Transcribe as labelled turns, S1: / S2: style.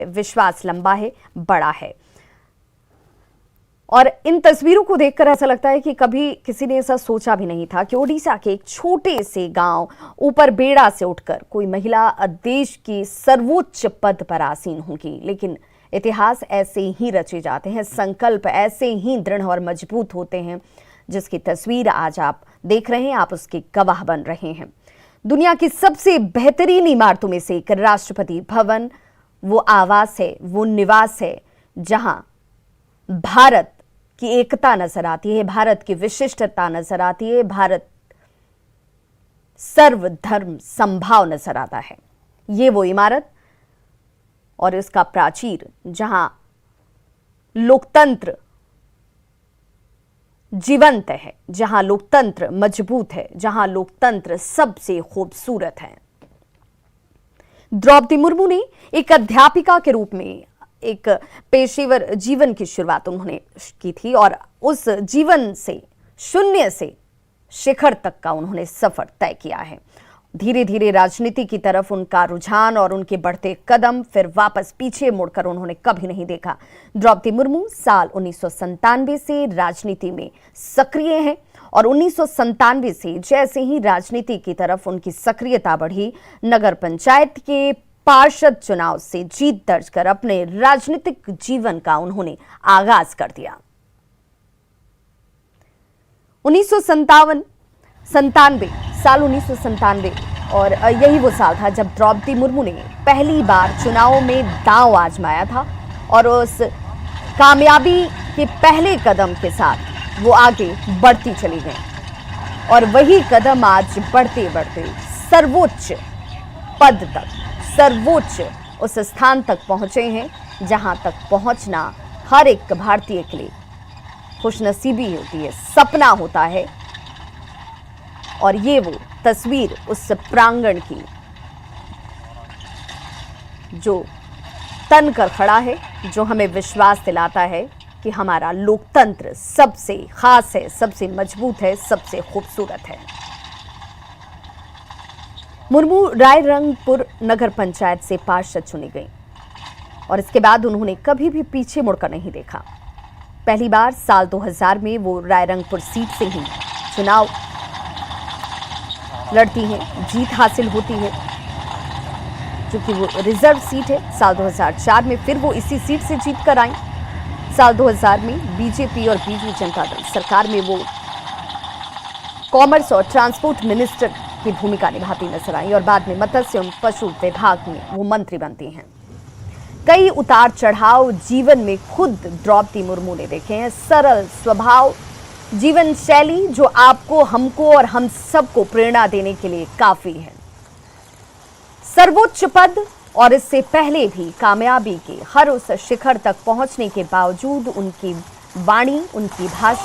S1: विश्वास लंबा है, बड़ा है। और इन तस्वीरों को देखकर ऐसा लगता है कि कभी किसी ने ऐसा सोचा भी नहीं था कि ओडिशा के एक छोटे से गांव ऊपर बेड़ा से उठकर कोई महिला देश की सर्वोच्च पद पर आसीन होगी। लेकिन इतिहास ऐसे ही रचे जाते हैं, संकल्प ऐसे ही दृढ़ और मजबूत होते हैं। जिसकी तस्वीर आज आप देख रहे हैं, आप उसके गवाह बन रहे हैं। दुनिया की सबसे बेहतरीन इमारतों में से एक राष्ट्रपति भवन वो आवास है, वो निवास है जहां भारत की एकता नजर आती है, भारत की विशिष्टता नजर आती है, भारत सर्वधर्म समभाव नजर आता है। ये वो इमारत और इसका प्राचीर जहां लोकतंत्र जीवंत है, जहां लोकतंत्र मजबूत है, जहां लोकतंत्र सबसे खूबसूरत है। द्रौपदी मुर्मू ने एक अध्यापिका के रूप में एक पेशेवर जीवन की शुरुआत उन्होंने की थी और उस जीवन से शून्य से शिखर तक का उन्होंने सफर तय किया है। धीरे धीरे राजनीति की तरफ उनका रुझान और उनके बढ़ते कदम फिर वापस पीछे मुड़कर उन्होंने कभी नहीं देखा। द्रौपदी मुर्मू साल 1997 से राजनीति में सक्रिय हैं और 1997 से जैसे ही राजनीति की तरफ उनकी सक्रियता बढ़ी, नगर पंचायत के पार्षद चुनाव से जीत दर्ज कर अपने राजनीतिक जीवन का उन्होंने आगाज कर दिया। 1997 और यही वो साल था जब द्रौपदी मुर्मू ने पहली बार चुनाव में दांव आजमाया था और उस कामयाबी के पहले कदम के साथ वो आगे बढ़ती चली गई और वही कदम आज बढ़ते बढ़ते सर्वोच्च पद तक, सर्वोच्च उस स्थान तक पहुंचे हैं जहां तक पहुंचना हर एक भारतीय के लिए खुशनसीबी होती है, सपना होता है। और ये वो तस्वीर उस प्रांगण की जो तन कर खड़ा है, जो हमें विश्वास दिलाता है कि हमारा लोकतंत्र सबसे खास है, सबसे मजबूत है, सबसे खूबसूरत है। मुर्मू रायरंगपुर नगर पंचायत से पार्षद चुनी गई और इसके बाद उन्होंने कभी भी पीछे मुड़कर नहीं देखा। पहली बार साल 2000 में वो रायरंगपुर सीट से ही चुनाव लड़ती हैं, जीत हासिल होती है क्योंकि वो रिजर्व सीट है। साल 2004 में फिर वो इसी सीट से जीत कर आई। साल 2000 में बीजेपी और बीजू जनता दल सरकार में वो कॉमर्स और ट्रांसपोर्ट मिनिस्टर की भूमिका निभाती नजर आई और बाद में मत्स्य एवं पशु विभाग में वो मंत्री बनती हैं। कई उतार चढ़ाव जीवन में खुद द्रौपदी मुर्मू ने देखे हैं। सरल स्वभाव, जीवन शैली जो आपको, हमको और हम सबको प्रेरणा देने के लिए काफी है। सर्वोच्च पद और इससे पहले भी कामयाबी के हर उस शिखर तक पहुंचने के बावजूद उनकी वाणी, उनकी भाषा